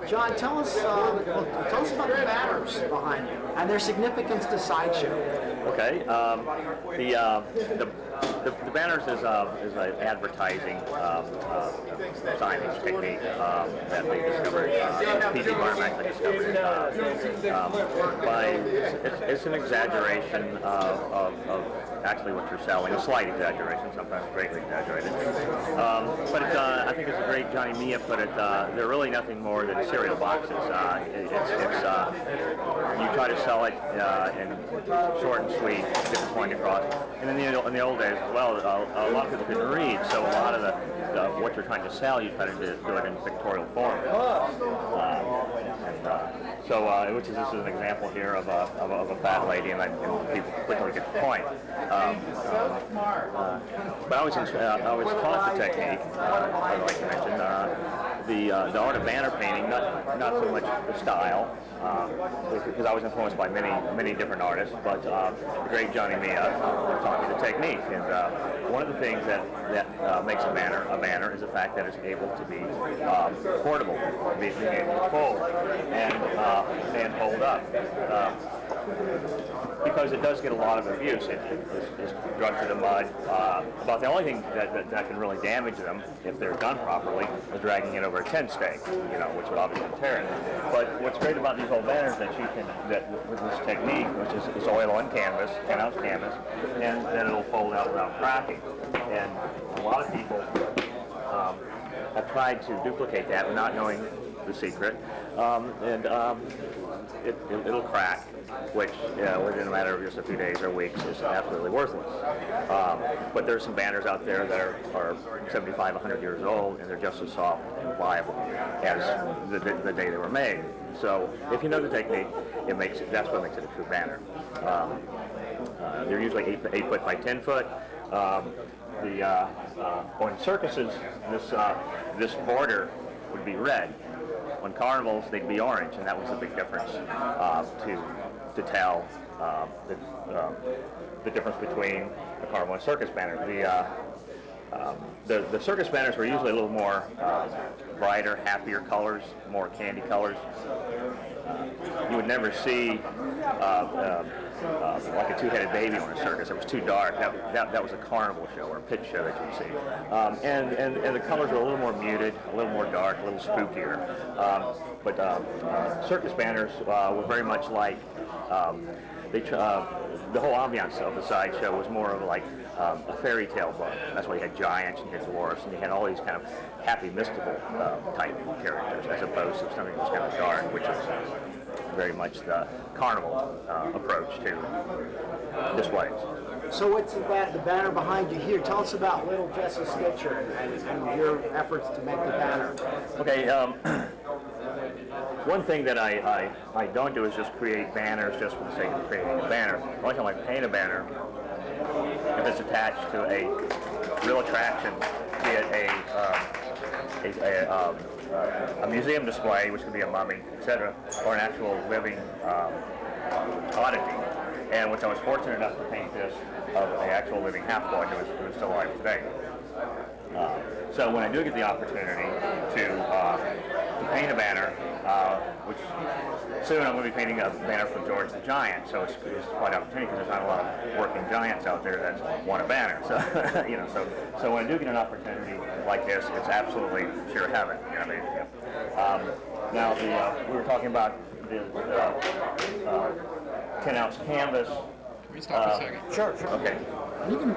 John, tell us about the banners behind you and their significance to Sideshow. Okay, the banners is an advertising signage technique that they discovered, Wilkes-Barre actually discovered it's an exaggeration of actually what you're selling, a slight exaggeration, sometimes greatly exaggerated. But I think it's a great Johnny Mia put it, they're really nothing more than cereal boxes. You try to sell it in short and sweet, get the point across. And in the old days as well, a lot of people couldn't read, so a lot of what you're trying to sell, you try to do it in pictorial form. Which is this is an example here of a fat lady, and people quickly get the point. But I was taught the technique. I'd like to mention the art of banner painting, not so much the style, because I was influenced by many different artists, but the great Johnny Mia taught me the technique. And one of the things that makes a banner is the fact that it's able to be portable, being able to fold and hold up. Because it does get a lot of abuse. It's drugged through the mud. About the only thing that can really damage them, if they're done properly, is dragging it over a tent stake, which would obviously tear it. But what's great about these old banners that with this technique, which is oil on canvas, 10-ounce canvas, and then it'll fold out without cracking. And a lot of people have tried to duplicate that without knowing the secret, it'll crack, which within a matter of just a few days or weeks is absolutely worthless. But there's some banners out there that are 75, 100 years old, and they're just as soft and pliable as the day they were made. So if you know the technique, that's what makes it a true banner. They're usually 8 foot by 10 foot. On circuses, this border would be red. On carnivals, they'd be orange, and that was a big difference to tell the difference between a carnival and circus banner. The circus banners were usually a little more brighter, happier colors, more candy colors. You would never see like a two-headed baby on a circus. It was too dark. That was a carnival show or a pit show that you would see. And the colors were a little more muted, a little more dark, a little spookier. But circus banners were very much like the whole ambiance of the sideshow was more of like a fairy tale book. That's why you had giants and you had dwarfs and you had all these kind of happy, mystical type characters, as opposed to something that was kind of dark, which is very much the carnival approach to displays. So what's the banner behind you here? Tell us about Little Jessie Stitcher and your efforts to make the banner. Okay. One thing that I don't do is just create banners just for the sake of creating a banner. I like to paint a banner if it's attached to a real attraction, be it a museum display, which could be a mummy, etc., or an actual living oddity. And which I was fortunate enough to paint this of an actual living half-boy who is still alive today. So when I do get the opportunity to paint a banner, which soon I'm going to be painting a banner for George the Giant, so it's quite an opportunity because there's not a lot of working giants out there that want a banner. So so when I do get an opportunity like this, it's absolutely sheer heaven. Now we were talking about the 10-ounce canvas. Can we stop a second? Sure. Okay. You can.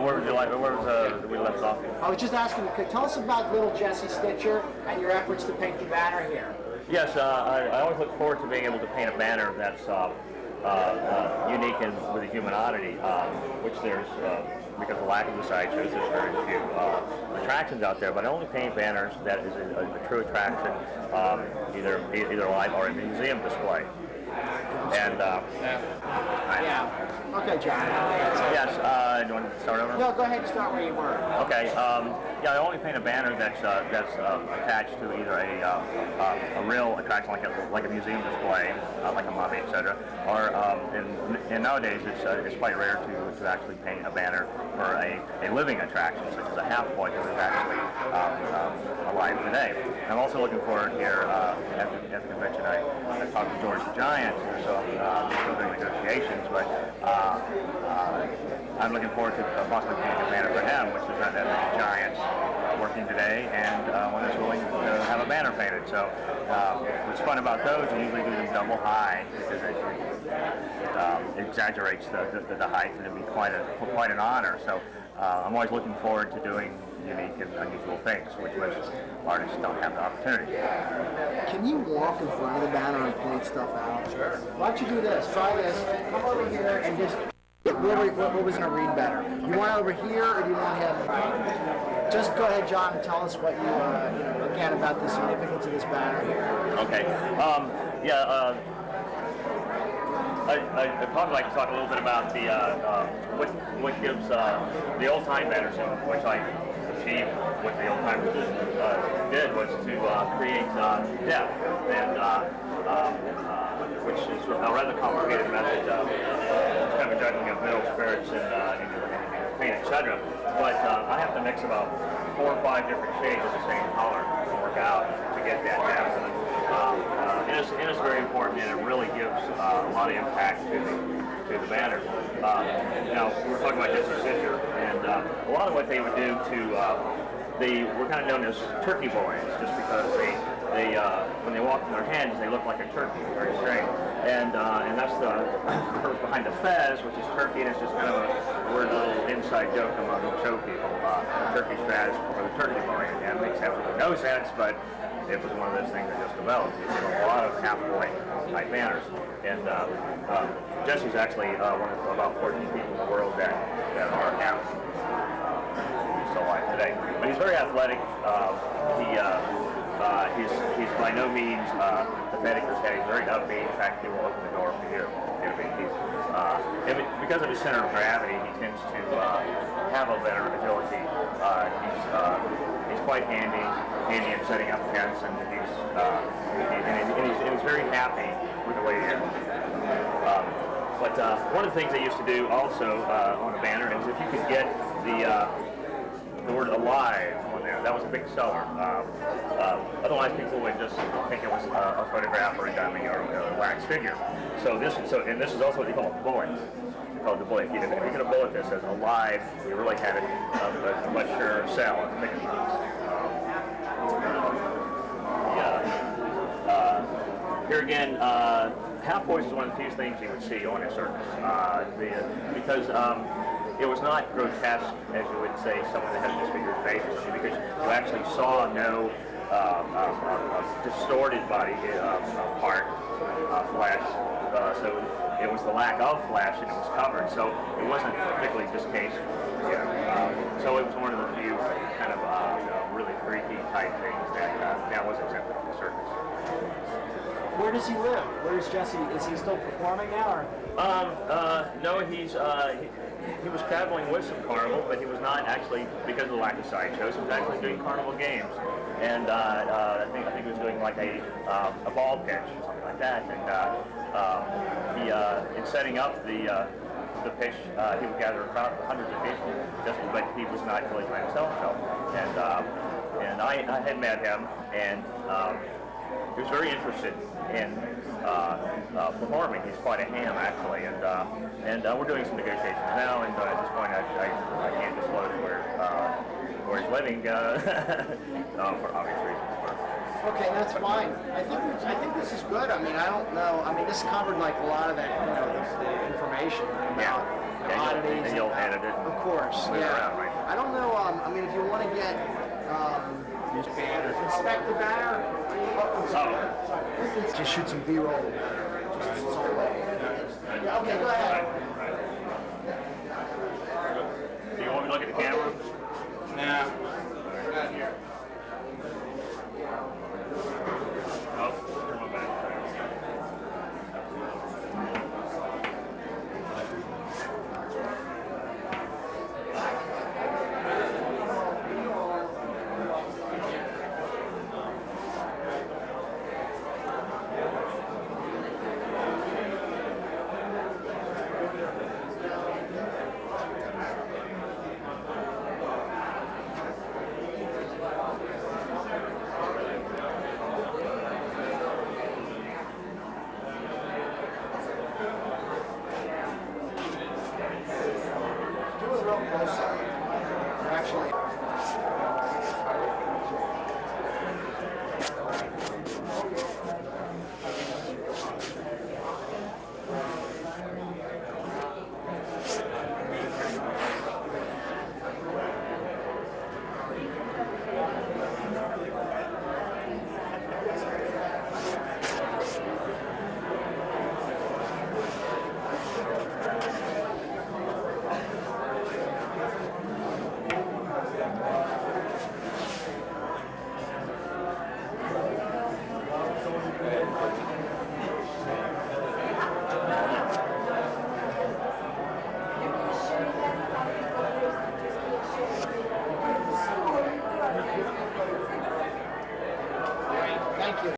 Where would you like? Where was we left off? I was just asking. Tell us about Little Jessie Stitcher and your efforts to paint the banner here. Yes, I always look forward to being able to paint a banner that's unique and with a human oddity, which there's because of the lack of the sideshows, there's very few attractions out there. But I only paint banners that is a true attraction, either live or a museum display. And Okay, John. Yes. Do you want to start over? No, go ahead and start where you were. Okay. I only paint a banner that's attached to either a real attraction like a museum display, like a mummy, etc. Or and nowadays it's quite rare to actually paint a banner for a living attraction such as a half-boy who is actually alive live today. I'm also looking forward here at the convention. I talked to George the Giant, so I'm still doing negotiations, but I'm looking forward to possibly painting a banner for him, which is that the Giants working today, and when it's willing to have a banner painted. So what's fun about those, you usually do them double high because it exaggerates the height, and it'd be quite an honor. So I'm always looking forward to doing unique and unusual things, which most artists don't have the opportunity. Can you walk in front of the banner and point stuff out? Sure. Why don't you do this? Try this. Come over here and just... What was going to read better? You want it over here, or do you want him? Just go ahead, John, and tell us what you again, about the significance of this banner here. Okay. I'd probably like to talk a little bit about the what gives the old time banners, which I achieved. What the old timers did was to create depth, and which is a rather complicated method. It's kind of a juggling of middle spirits and paint, etc. But I have to mix about 4 or 5 different shades of the same color to work out to get that depth. And it's very important, and it really gives a lot of impact to the banner. Now, we're talking about Jesse Stitcher, and a lot of what they would do to they were kind of known as turkey boys, just because they when they walk in their hands, they look like a turkey, very strange. And that's the purpose behind the fez, which is turkey, and it's just kind of a weird little inside joke among show people. Turkey's fez or the turkey boy, and it makes absolutely no sense, but it was one of those things that just developed. You see a lot of half-boy type banners, and Jesse's actually one of about 14 people in the world that are half still alive today. But he's very athletic. He's by no means pathetic or sad. He's very upbeat. In fact, he will open the door for you. And because of his center of gravity, he tends to have a better agility. He's quite handy in setting up tents, and he's very happy with the way he is. But one of the things they used to do also on a banner is if you could get the word "alive" on there, that was a big seller. Otherwise, people would just think it was a photograph or a dummy or a wax figure. And this is also what they call a bullet. They call it the bullet. If you get a bullet that says "alive," you really had a much surer sell on the bigger piece. Here again, half voice is one of the few things you would see on a circus, because it was not grotesque, as you would say, someone that had a disfigured face, because you actually saw no distorted body part, flesh. So it was the lack of flesh, and it was covered. So it wasn't particularly distasteful. So it was one of the few kind of really freaky type things that was accepted from the circus. Where does he live? Where is Jesse? Is he still performing now? Or? No, he was traveling with some carnival, but he was not actually, because of the lack of sideshows, he was actually doing carnival games. And I think he was doing like a ball pitch or something like that. And in setting up the pitch, he would gather a crowd of hundreds of people, but he was not really trying to sell himself. And I had met him, and he was very interested in performing. He's quite a ham, actually, and we're doing some negotiations now. And at this point, I can't disclose where he's living for obvious reasons. Okay, that's fine. I think this is good. I mean, I don't know. I mean, this covered like a lot of that, the information about oddities. And you'll edit it. Of course. Yeah. Around, right? I don't know. I mean, if you want to get inspect the banner. Just shoot some B-roll. Yeah, okay, go ahead. Do you want me to look at the camera? Nah. Not here. Oh, turn my back. Thank you.